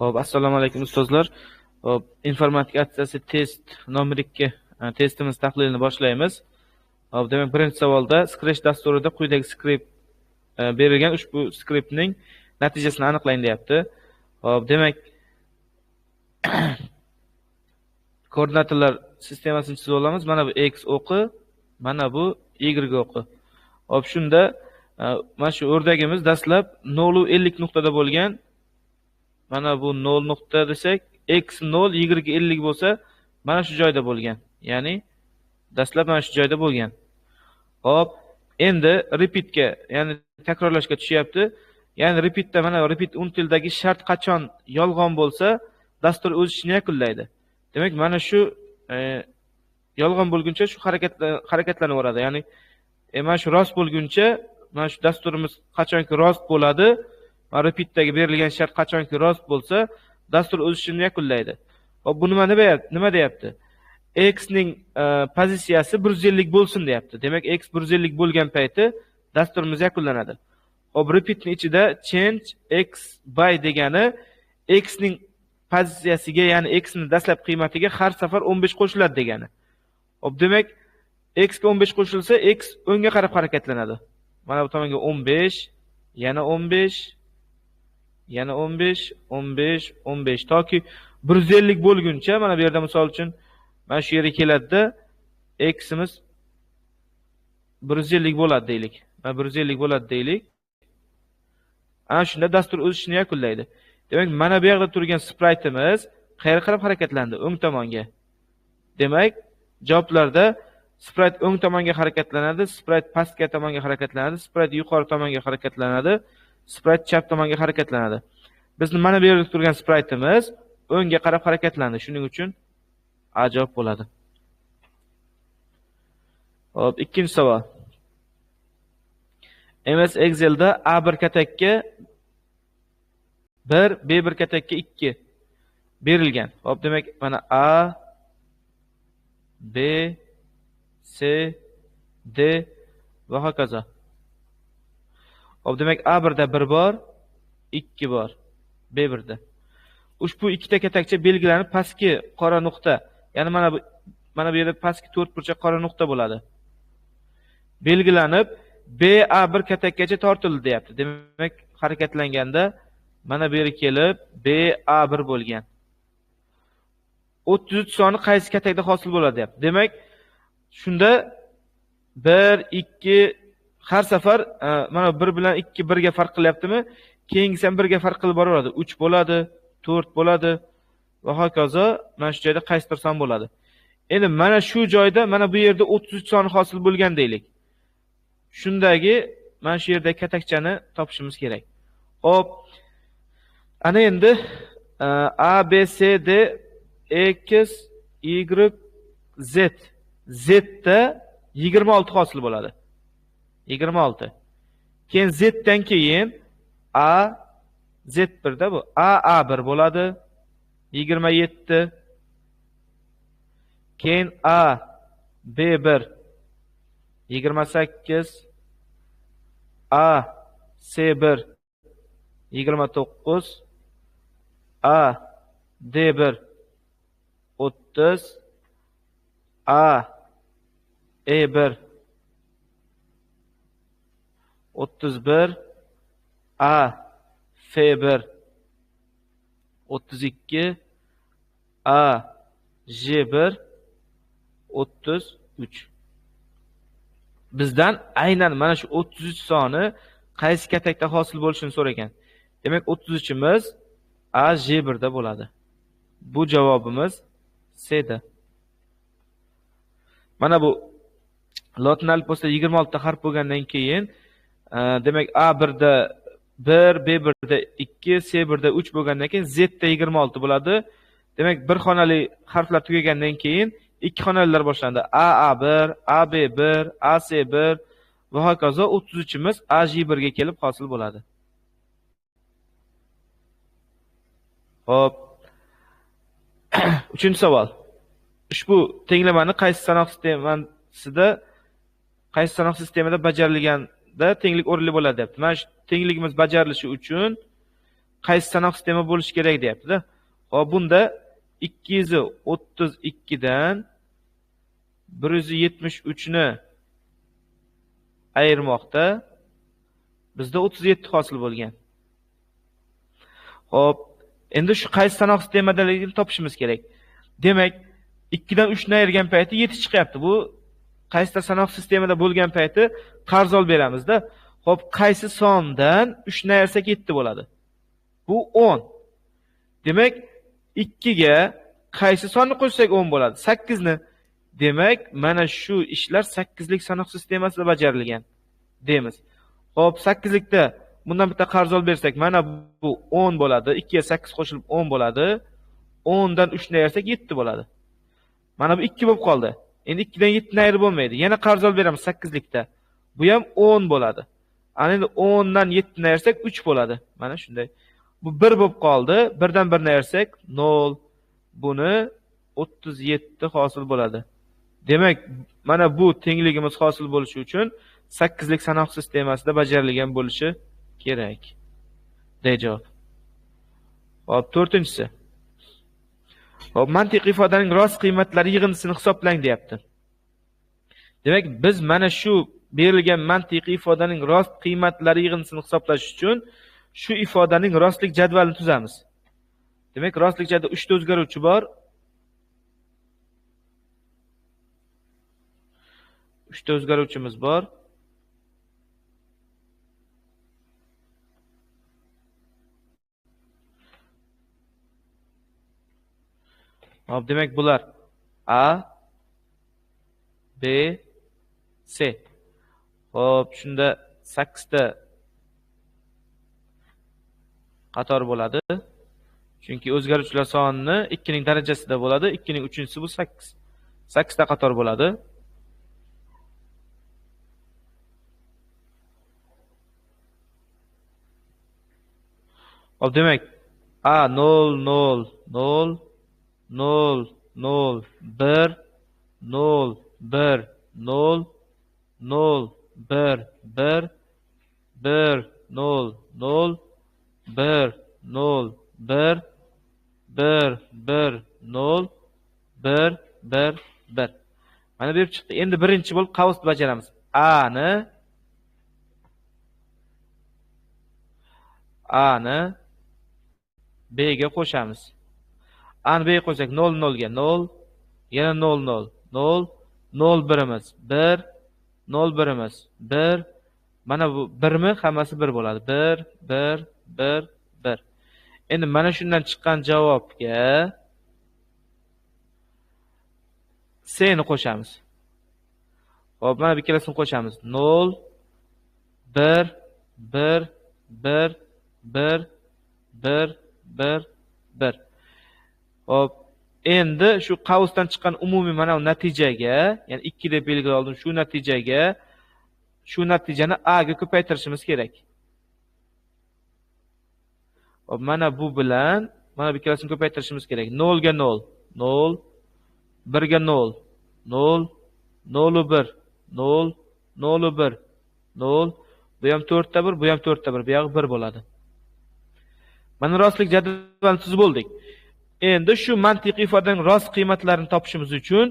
Hop, assalomu alaykum ustozlar. Hop, informatika atsiyasi test nomer 2 testimiz tahlilini boshlaymiz. Hop, demak, birinchi savolda Scratch dasturida quyidagi skript berilgan ushbu skriptning natijasini aniqlang deyapti. Hop, demak, koordinatalar sistemasini chizib olamiz. Mana bu x o'qi, mana bu y o'qi. Hop, shunda mana shu o'rdagimiz dastlab 0-50 nuqtada bo'lgan. Mana bu 0 nuqta desak, x 0, y 50 bo'lsa, mana shu joyda bo'lgan. Ya'ni dastlab mana shu joyda bo'lgan. Hop, endi repeatga, ya'ni takrorlashga tushyapti. Ya'ni repeatda mana repeat until'dagi shart qachon yolg'on bo'lsa, dastur o'z ishini yakunlaydi. Demak, mana shu yolg'on bo'lguncha shu harakatlanaveradi. Ya'ni mana shu rost bo'lguncha, mana shu dasturimiz qachonki rost bo'ladi, repeatdagi berilgan shart qachonki rost bo'lsa, dastur o'z ishini yakunlaydi. Hop, bu nima deyapti? X ning pozitsiyasi 150 bo'lsin deyapti. Demak, x 150 bo'lgan payti dasturimiz yakunlanadi. Hop, repeatning ichida change x by degani x ning pozitsiyasiga, ya'ni x ning dastlab qiymatiga har safar 15 qo'shiladi degani. Hop, demak, x ga 15 qo'shilsa, x o'ngga qarab harakatlanadi. Mana bu tomonga 15, yana 15, yana 15, 15, 15 toki 150 bo'lguncha, mana bu yerda misol uchun mana shu yerga keladi-da, x'imiz 150 bo'ladi deylik. Mana 150 bo'ladi deylik. Ana shunda dastur o'z ishini yakunlaydi. Demak, mana bu yerda turgan spriteimiz qayerga qarab harakatlandi? O'ng tomonga. Demak, javoblarda sprite o'ng tomonga harakatlanadi, sprite pastga tomonga harakatlanadi, sprite yuqori tomonga harakatlanadi, sprite chap tomonga harakatlanadi. Bizni mana bu yerda turgan spriteimiz o'ngga qarab harakatlandi. Shuning uchun A javob bo'ladi. Hop, ikkinchi savol. MS Excel'da A1 katakka 1, B1 katakka 2 berilgan. Hop, demak, mana A, B, C, D va hokazo. Hop, demak, A1 da 1 bor, 2 bor, B1 da. Ushbu ikkita katakcha belgilanib pastki qora nuqta, ya'ni mana bu yerda pastki 4 burchak qora nuqta bo'ladi. Belgilanib BA1 katakkacha tortildi deyapti. Demak, harakatlanganda mana bu yerga kelib BA1 bo'lgan. 33 soni qaysi katakda hosil bo'ladi deyapti. Demak, shunda 1, 2 har safar mana 1 bilan 2 1 ga farq qilyaptimi? Keyingisi ham 1 ga farq qilib boraveradi. 3 bo'ladi, 4 bo'ladi va hokazo. Mana shu joyda qaysidir son bo'ladi. Endi mana shu joyda mana bu yerda 33 soni hosil bo'lgan deylik. Shundagi mana shu yerda katakchani topishimiz kerak. Hop. Ana endi A, B, C, D, X, Y, Z. Z da 26 hosil bo'ladi. 26. Keyin Z dan keyin A, Z1 da bu. A1 bo'ladi. 27. Keyin A, B1 28. A, C1 29. A, D1 30. A, E1 31. A, F1 32. A, J1 33. Bizdan aynan mana shu 33 soni qaysi katakda hosil bo'lishini so'ragan. Demak, 33imiz A, J1 da bo'ladi. Bu javobimiz C da. Mana bu lotin alifbosida 26 ta harf bo'lgandan keyin, demak, A1 da 1, B1 da 2, C1 da 3 bo'lgandan keyin Z da 26 bo'ladi. Demak, bir xonali harflar tugagandan keyin ikki xonalilar boshlandi. A1, AB1, AC1 va hokazo. 33imiz AJ1 ga kelib hosil bo'ladi. Hop. 3-chi savol. Ushbu tenglamani qaysi sanoq sistemada bajarilganda tenglik o'rinli bo'ladi debdi. Mana shu tengligimiz bajarilishi uchun qaysi sanoq sistema bo'lishi kerak deyapti-da. Hop, bunda 232 dan 173 ni ayirmoqda bizda 37 hosil bo'lgan. Hop, endi shu qaysi sanoq sistemadaligini topishimiz kerak. Demak, 2 dan 3 ni ayirgan payti 7 chiqyapti. Bu qaysi sanoq sistemada bo'lgan payti qarz olib beramiz-da. Hop, qaysi sondan 3 ni ayirsak 7 bo'ladi. Bu 10. Demak, 2 ga qaysi sonni qo'shsak 10 bo'ladi? 8 ni. Demak, mana shu ishlar 8 lik sanoq sistemasida bajarilgan deymiz. Hop, 8 likda bundan bitta qarz olib bersak, mana bu 10 bo'ladi. 2 ga 8 qo'shilib 10 bo'ladi. 10 dan 3 ni ayirsak 7 bo'ladi. Mana bu 2 bo'lib qoldi. Endi 2 dan 7 ni ayirib bo'lmaydi. Yana qarz olib beramiz 8 likda. Bu ham 10 bo'ladi. Ana endi 10 dan 7 ni ayirsak 3 bo'ladi. Mana shunday. Bu 1 bo'lib qoldi. 1 dan 1 ni ayirsak 0. Buni 37 hosil bo'ladi. Demak, mana bu tengligimiz hosil bo'lishi uchun 8 lik sanoq sistemasida bajarilgan bo'lishi kerak. Dey javob. Hop, 4-chi. Hop, mantiqiy ifodaning rost qiymatlari yig'indisini hisoblang deyapti. Demak, biz mana shu berilgan mantiqiy ifodaning rost qiymatlari yig'indisini hisoblash uchun shu ifodaning rostlik jadvalini tuzamiz. Demak, rostlik jadvali 3 ta o'zgaruvchi bor. 3 ta o'zgaruvchimiz bor. Hop, demak bular A, B, C. Hop, shunda 8 ta qator bo'ladi. Chunki o'zgaruvchilar soni 2 ning darajasida bo'ladi. 2 ning 3-inchisi bu 8. 8 ta qator bo'ladi. Hop, demak A 0 0 0 0 0 1 0 1 0 0 1 1 1 0 0 1 0 1 1 1 0 1 1 1. Mana berib chiqdi. Endi birinchi bo'lib qavsni bajaramiz. A ni B ga qo'shamiz. A ni B ga qo'shsak 0 0 ga 0, yana 0 0 0 0 birimiz 1 0 birimiz 1. Mana bu 1 mi? Hammasi 1 bo'ladi. 1 1 1 1. Endi mana shundan chiqqan javobga C ni qo'shamiz. Hop, mana bu ikkalasini qo'shamiz. 0 1 1 1 1 1 1 1. Hop, endi shu qavsdan chiqqan umumiy mana bu natijaga, ya'ni 2 deb belgilab oldim, shu natijani A ga ko'paytirishimiz kerak. Hop, mana bu bilan mana bu ikkalasini ko'paytirishimiz kerak. 0 ga 0, 0, 1 ga 0, 0, 0 1, 0, 0 1, 0. Bu ham 4 ta 1, bu ham 4 ta 1, bu yoq 1 bo'ladi. Mana rostlik jadvalini tuzib oldik. Endi shu mantiqiy ifodaning rost qiymatlarini topishimiz uchun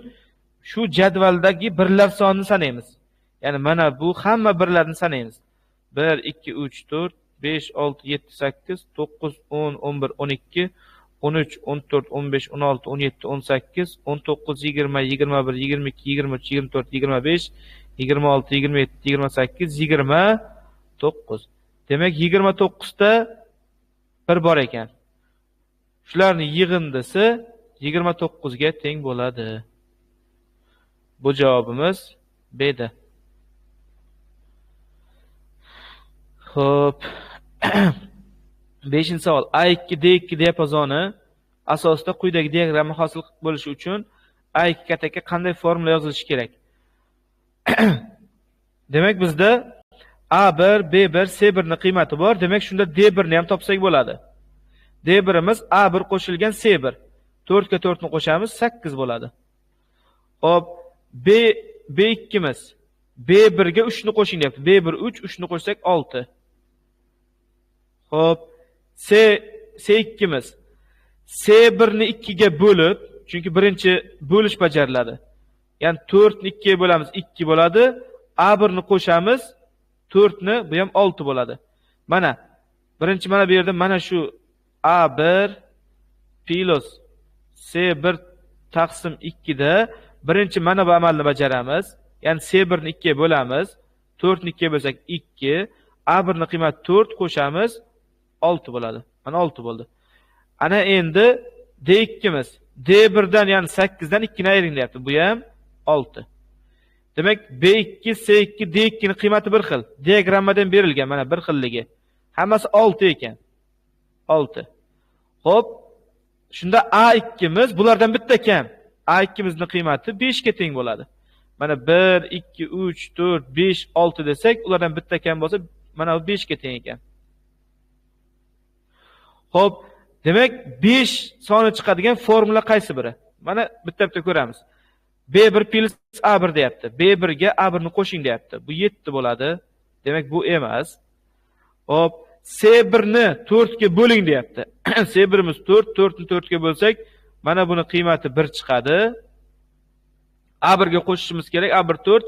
shu jadvaldagi birlar sonini sanaymiz. Ya'ni mana bu hamma birlarni sanaymiz. 1 2 3 4 5 6 7 8 9 10 11 12 13 14 15 16 17 18 19 20 21 22 23 24 25 26 27 28 29. Demak 29 ta bir bor ekan. Shularning yig'indisi 29 ga teng bo'ladi. Bu javobimiz B da. Xo'p. 5-savol. A2 D2 diapazoni asosida quyidagi diagramma hosil bo'lishi uchun A2 kataga qanday formula yozilishi kerak? Demak bizda A1, B1, C1 ning qiymati bor. Demak shunda D1 ni ham topsak bo'ladi. D1imiz A1 qo'shilgan C1. 4 ga 4 ni qo'shamiz, 8 bo'ladi. Hop, B2miz B1 ga 3 ni qo'shing deyapti. B1 3, 3 ni qo'shsak 6. Hop, S2'miz S1'ni 2 ga bo'lib, chunki birinchi bo'lish bajariladi. Ya'ni 4 ni 2 ga bo'lamiz, 2 bo'ladi. A1 ni qo'shamiz, 4 ni bu ham 6 bo'ladi. Mana birinchi mana bu yerda mana shu A1 plus S1 taqsim 2 da birinchi mana bu amalni bajaramiz. Ya'ni S1 ni 2 ga bo'lamiz, 4 ni 2 ga bo'lsak 2, A1 ni qiymati 4 qo'shamiz, 6 bo'ladi. Mana 6 bo'ldi. Ana endi D2'miz D1 dan ya'ni 8 dan 2 ni ayring deyapti. Bu ham 6. Demak B2, C2, D2 ni qiymati bir xil. Diagrammadan berilgan mana bir xilligi. Hammasi 6 ekan. 6. Xo'p, shunda A2'miz bulardan bitta kam. A2'mizning qiymati 5 ga teng bo'ladi. Mana 1, 2, 3, 4, 5, 6 desak, ulardan bitta kam bo'lsa, mana bu 5 ga teng ekan. Xo'p, demak 5 soni chiqadigan formula qaysi biri? Mana bitta-bitta ko'ramiz. B1 plus A1 deyapti. B1 ga A1 ni qo'shing deyapti. Bu 7 bo'ladi. Demak bu emas. Hop, C1 ni 4 ga bo'ling deyapti. C1'imiz 4, 4 ni 4 ga bo'lsak, mana buni qiymati 1 chiqadi. A1 ga qo'shishimiz kerak. A1 4,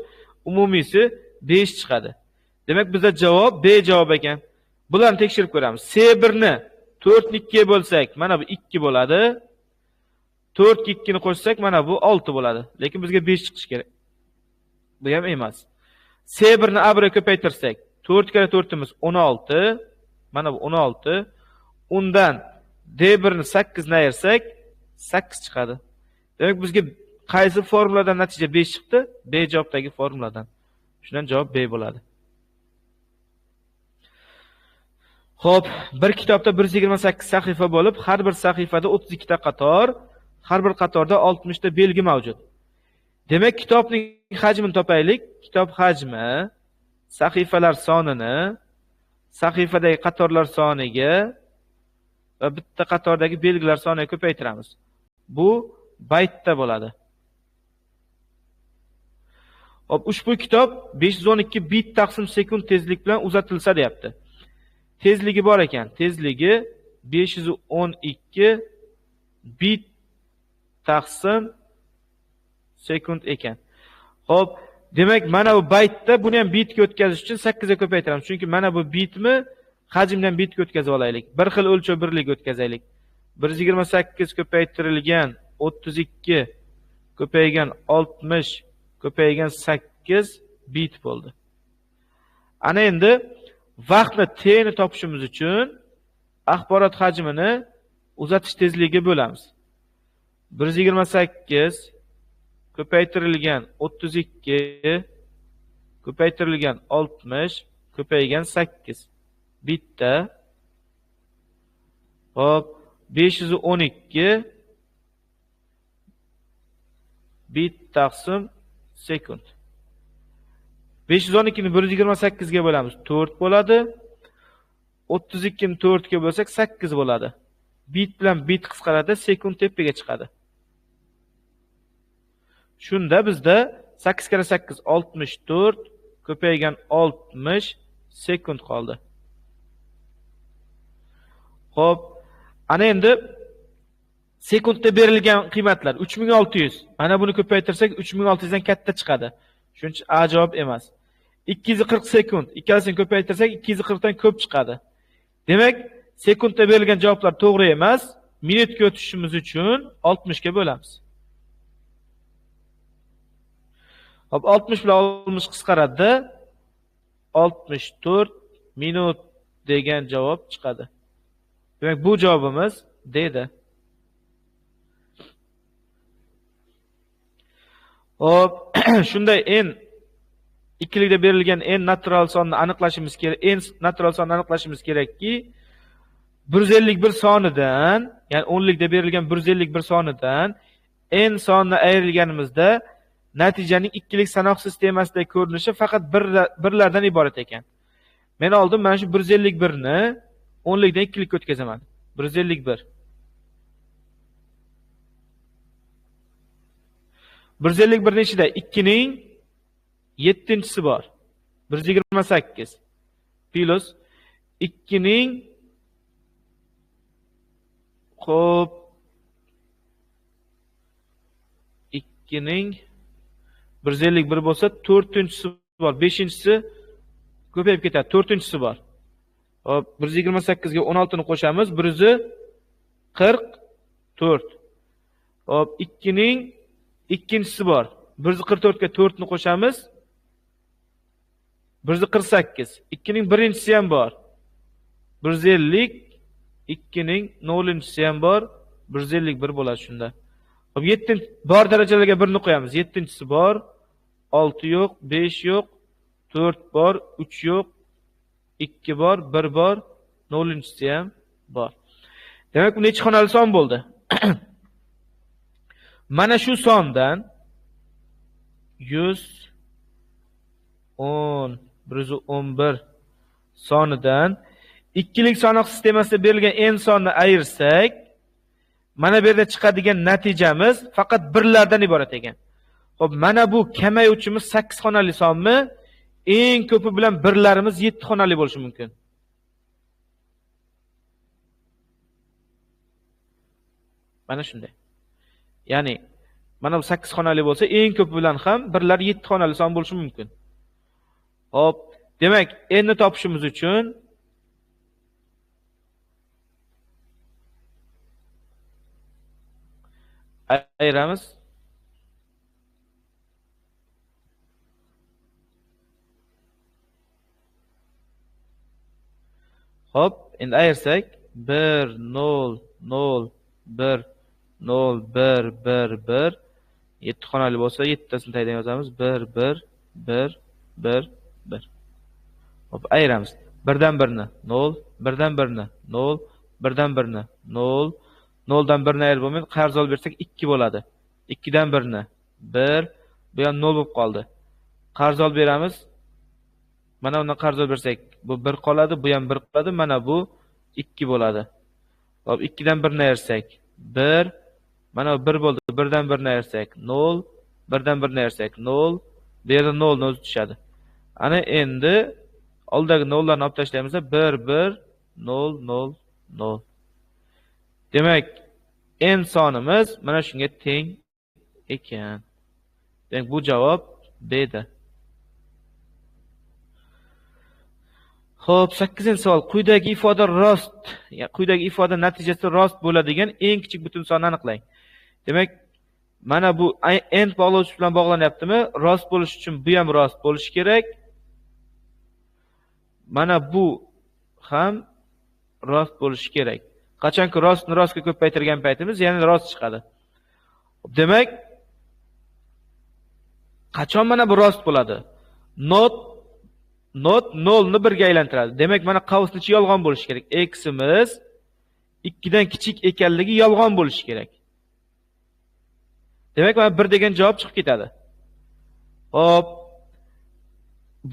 umumiysi 5 chiqadi. Demak bizda javob B javob ekan. Bularni tekshirib ko'ramiz. C1 ni 4 ni 2 ga bo'lsak, mana bu 2 bo'ladi. 4 ga 2 ni qo'shsak, mana bu 6 bo'ladi. Lekin bizga 5 chiqish kerak. Bu ham emas. C1 ni A1 ga ko'paytirsak, 4 kere 4'imiz 16. Mana bu 16. Undan D1 ni 8 ni ayirsak, 8 chiqadi. Demak bizga qaysi formuladan natija 5 chiqdi? B javobdagi formuladan. Shundan javob B bo'ladi. Xo'p, bir kitobda 128 sahifa bo'lib, har bir sahifada 32 ta qator, har bir qatorda 60 ta belgi mavjud. Demak, kitobning hajmini topaylik. Kitob hajmi sahifalar sonini sahifadagi qatorlar soniga va bitta qatordagi belgilar soniga ko'paytiramiz. Bu baytda bo'ladi. Hop, ushbu kitob 512 bit taqsim sekund tezlik bilan uzatilsa deyapti. Tezligi bor ekan. Tezligi 512 bit taqsim sekund ekan. Hop, demak mana bu baytda buni ham bitga o'tkazish uchun 8 ga ko'paytiramiz. Chunki mana bu bitmi hajmdan bitga o'tkazib olaylik. Bir xil o'lchov birligiga o'tkazaylik. 128 ko'paytirilgan 32 ko'paygan 60 ko'paygan 8 bit bo'ldi. Ana endi vaqtni t ni topishimiz uchun axborot hajmini uzatish tezligiga bo'lamiz. 128 ko'paytirilgan 32 ko'paytirilgan 60 ko'paygan 8 bitda. Hop, 512 bit taqsim sekund. 512 ni 128 ga bo'lamiz, 4 bo'ladi. 32 ni 4 ga bo'lsak 8 bo'ladi. Bit bilan bit qisqaradi, sekund tepaga chiqadi. Shunda bizda 8 kere 8 64 ko'paygan 60 sekund qoldi. Xo'p, ana endi sekundda berilgan qiymatlar 3600. Mana buni ko'paytirsak 3600 dan katta chiqadi. Shuning uchun A javob emas. 240 sekund. Ikkalasini ko'paytirsak 240 dan ko'p chiqadi. Demak, sekundda berilgan javoblar to'g'ri emas. Minutga o'tishimiz uchun 60 ga bo'lamiz. Hop, 60 bilan 60 qisqaradi. 64 minut degan javob chiqadi. Demak, bu javobimiz D da. Hop, shunday ikkilikda berilgan n natural sonni aniqlashimiz kerak. N natural sonni aniqlashimiz kerakki, 151 sonidan, ya'ni 10likda berilgan 151 sonidan n sonni ayrilganimizda natijaning ikkilik sanoq sistemasidagi ko'rinishi faqat birlardan iborat ekan. Men oldin mana shu 151 ni 10likdan ikkilikka o'tkazaman. 151. 151 ning ichida 2 ning 7-chisi bor. 128 plus 2 ning Xo'p, 2 ning 151 bo'lsa, 4-tinchisi bor, 5-inchisi ko'payib ketadi, 4-tinchisi bor. Hop, 128 ga 16 ni qo'shamiz, 144. Hop, 2 ning ikkinchisi bor. 144 ga 4 ni qo'shamiz, 148. 2 ning birinchisi ham bor. 150. 2 ning 0-inchisi ham bor. 151 bo'ladi shunda. Hop, 7 bor darajalarga 1 ni qo'yamiz. 7-inchisi bor. 6 yo'q, 5 yo'q, 4 bor, 3 yo'q, 2 bor, 1 bor, 0-inchisi ham bor. Demak, bu necha xonali son bo'ldi? Mana shu sondan 111 sonidan ikkilik soniq sistemasida berilgan n sonni ayirsak, mana bu yerda chiqadigan natijamiz faqat birlardan iborat ekan. Xo'p, mana bu kamayuvchimiz 8 xonali sonmi? Eng ko'pi bilan birlarimiz 7 xonali bo'lishi mumkin. Mana shunday. Ya'ni mana bu 8 xonali bo'lsa, eng ko'pi bilan ham birlar 7 xonali son bo'lishi mumkin. Hop, demak, n ni topishimiz uchun ayiramiz. Hop, endi ayirsak 1 0 0 1 0 1 1 1 7 xonali bo'lsa 7 tasini taydan yozamiz. 1 1 1 1 1. Hop, ayiramiz. 1 dan 1 ni 0, 1 dan 1 ni 0, 1 dan 1 ni 0, 0 dan 1 ni ayirib bo'lmaydi. Qarz olib bersak 2 bo'ladi. 2 dan 1 ni 1, bu ham 0 bo'lib qoldi. Qarz olib beramiz. Mana undan qarz olib bersak, bu 1 qoladi, bu ham 1 qoladi, mana bu 2 bo'ladi. Hop, 2 dan 1 ni ayirsak 1, mana bu 1 bo'ldi. 1 dan 1 ni ayirsak 0, 1 dan 1 ni ayirsak 0, bu yerda 0 ni o'zi tushadi. Ana endi oldagi 0 larni olib tashlaymiz. 1 1 0 0 0. Demak, n sonimiz mana shunga teng ekan. Demak, bu javob B da. Xo'p, 8-savol. Quyidagi ifoda rost, quyidagi ifoda natijasi rost bo'ladigan eng kichik butun sonni aniqlang. Demak, mana bu n bog'lovchi bilan bog'lanyaptimi? Rost bo'lish uchun bu ham rost bo'lishi kerak. Mana bu ham rost bo'lishi kerak. Qachonki rostni rostga ko'paytirgan paytimiz, ya'ni rost chiqadi. Demak, qachon mana bu rost bo'ladi? Not 0 ni 1 ga aylantiradi. Demak, mana qavsning ichi yolg'on bo'lishi kerak. X'imiz 2 dan kichik ekanligi yolg'on bo'lishi kerak. Demak, mana 1 degan javob chiqib ketadi. Hop,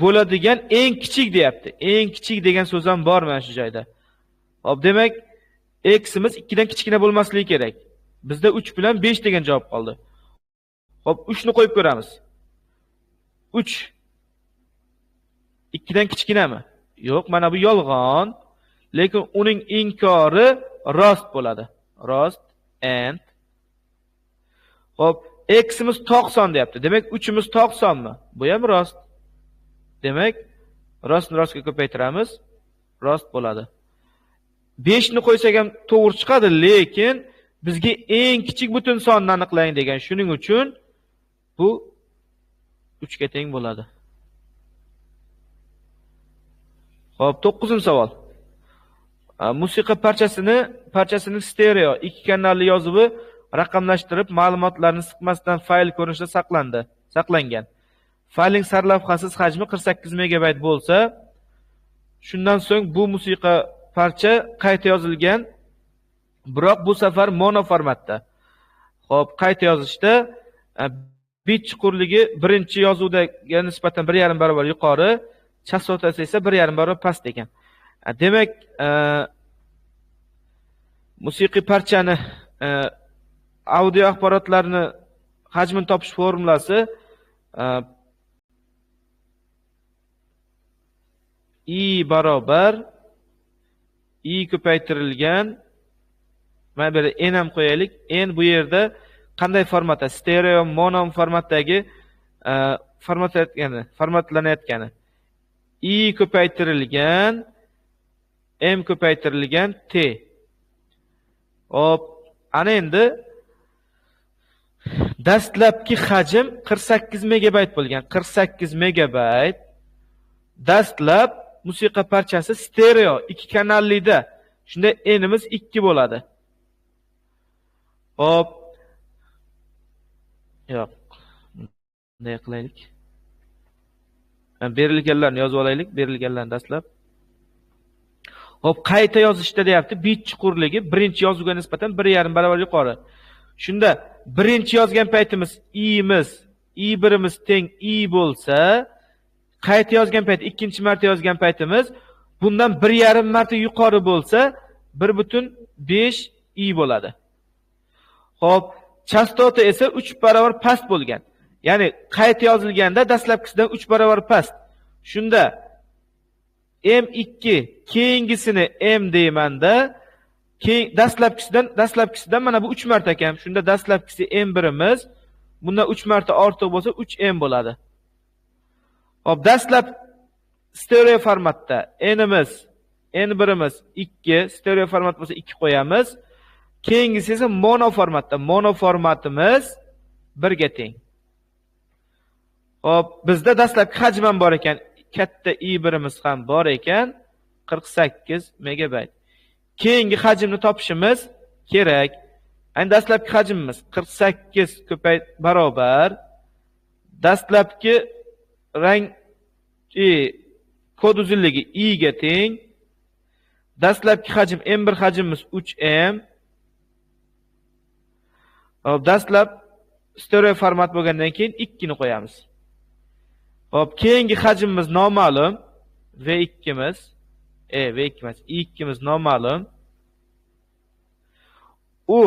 bo'ladigan eng kichik deyapti. Eng kichik degan so'z ham bor mana shu joyda. Hop, demak, x'imiz 2 dan kichkina bo'lmasligi kerak. Bizda 3 bilan 5 degan javob qoldi. Hop, 3 ni qo'yib ko'ramiz. 3 2 dan kichkinami? Yo'q, mana bu yolg'on. Lekin uning inkori rost bo'ladi. Rost and. Hop, x'imiz 90 deyapti. Demak, 3'imiz 90mi? Bu ham rost. Demak, rostni rostga ko'paytiramiz, rost bo'ladi. 5 ni qo'ysak ham to'g'ri chiqadi, lekin bizga eng kichik butun sonni aniqlang degan. Shuning uchun bu 3 ga teng bo'ladi. Hop, 9-savol. Musiqa parchasining stereo 2 kanalli yozuvi raqamlashtirib, ma'lumotlarni siqmasdan fayl ko'rinishida saqlangan. Faylning sarlavhasiz hajmi 48 megabayt bo'lsa, shundan so'ng bu musiqa parcha qayta yozilgan, biroq bu safar mono formatda. Hop, qayta yozishda bit chuqurligi birinchi yozuvdaga nisbatan 1,5 barobar yuqori, chastotasi esa 1,5 barobar past ekan. Demak, musiqiy parchani audio axborotlarni hajmini topish formulasi i barobar i ko'paytirilgan Mana bu yerda n ham qo'yaylik. N bu yerda qanday formatda? Stereo, mono formatdagi formatlanayotgani. I ko'paytirilgan, M ko'paytirilgan T. Hop, ana endi dastlabki hajm 48 megabayt bo'lgan. 48 megabayt. Dastlab musiqa parchasi stereo, 2 kanallida. Shunda n'imiz 2 bo'ladi. Hop. Yo'q. Bunday qilaylik. Berilganlarni yozib olaylik, berilganlarni dastlab. Hop, qayta yozishda deyapti, bit chuqurligi birinchi yozuvga nisbatan 1,5 barobar yuqori. Shunda birinchi yozgan paytimiz i birimiz teng i bo'lsa, qayta yozgan payt, ikkinchi marta yozgan paytimiz bundan 1,5 marta yuqori bo'lsa, 1,5 i bo'ladi. Hop, chastota esa 3 barobar past bo'lgan. Ya'ni qayta yozilganda dastlabkisidan 3 barobar past. Shunda M2 keyingisini M deymanda, dastlabkisidan mana bu 3 marta kam. Shunda dastlabkisi M1imiz, bundan 3 marta ortiq bo'lsa 3M bo'ladi. Hop, dastlab stereo formatda N1imiz 2, stereo format bo'lsa 2 qo'yamiz. Keyingisi esa mono formatda. Mono formatimiz 1 ga teng. Hop, bizda dastlabki hajm ham bor ekan, katta i1imiz ham bor ekan, 48 megabayt. Keyingi hajmni topishimiz kerak. Ani dastlabki hajmimiz 48 barobar. Dastlabki rang kod uzunligi i ga teng. Dastlabki hajm M1 hajmimiz 3M. Hop, dastlab stereo format bo'lgandan keyin 2 ni qo'yamiz. Hop, keyingi hajmimiz noma'lum. V2imiz, i2imiz noma'lum. U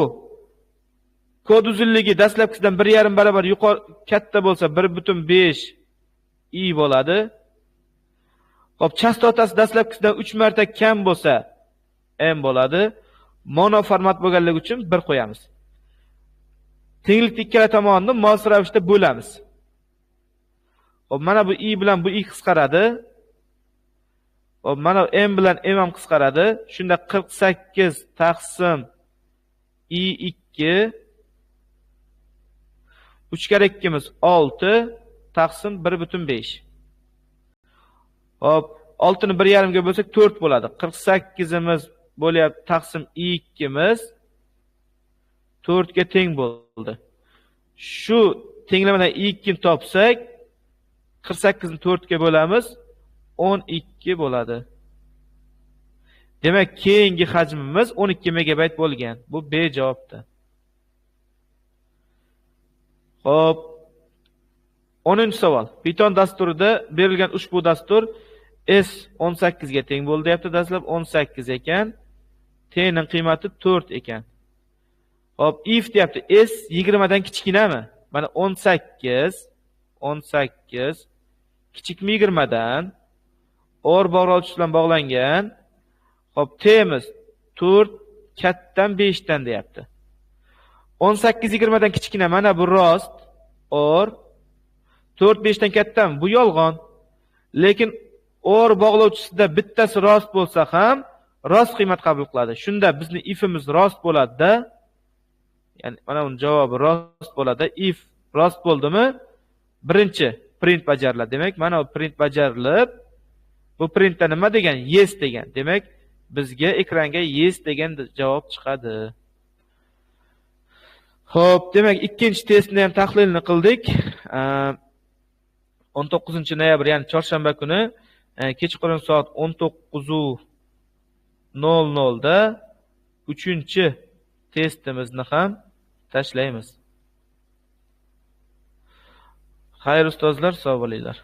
kod uzunligi dastlabkisidan 1,5 barobar yuqori katta bo'lsa 1,5 i bo'ladi. Hop, chastotasi dastlabkisidan 3 marta kam bo'lsa m bo'ladi. Mono format bo'lganligi uchun 1 qo'yamiz. Tenglikni ikkala tomonini mos ravishda bo'lamiz. Hop, mana bu i bilan bu i qisqaradi. Hop, mana m bilan m ham qisqaradi. Shunda 48 taqsim i2 3 kare 2imiz 6 taqsim 1,5. Hop, 6 ni 1,5 ga bo'lsak 4 bo'ladi. 48imiz bo'lyapti taqsim i2imiz 4 ga teng bo'ldi. Shu tenglamadan i2 ni topsak 48 ni 4 ga bo'lamiz, 12 bo'ladi. Demak, keyingi hajmimiz 12 megabayt bo'lgan. Bu B javobda. Hop. 10-savol. Python dasturida berilgan ushbu dastur S18 ga teng bo'ldi deyapti. Dastlab 18 ekan. T ning qiymati 4 ekan. Hop, if deyapti. S 20 dan kichkinami? Mana 18 kichikmi 20 dan? OR bog'lovchisi bilan bog'langan. Hop, T'miz 4 kattadan 5 dan deyapti. 18 20 dan kichkina, mana bu rost. OR 4 5 dan kattami? Bu yolg'on. Lekin OR bog'lovchisida bittasi rost bo'lsa ham rost qiymat qabul qiladi. Shunda bizni ifimiz rost bo'ladi-da. Ya'ni mana uning javobi rost bo'ladi. If rost bo'ldimi? Birinchi print bajariladi. Demak, mana bu print bajarilib, bu printda nima degan? Yes degan. Demak, bizga ekranga yes degan javob chiqadi. Xo'p, demak, ikkinchi testni ham tahlilni qildik. 19-noyabr, ya'ni chorshanba kuni kechqurun soat 19:00 da 3-testimizni ham tashlaymiz. Xayr ustozlar, sog' bo'linglar.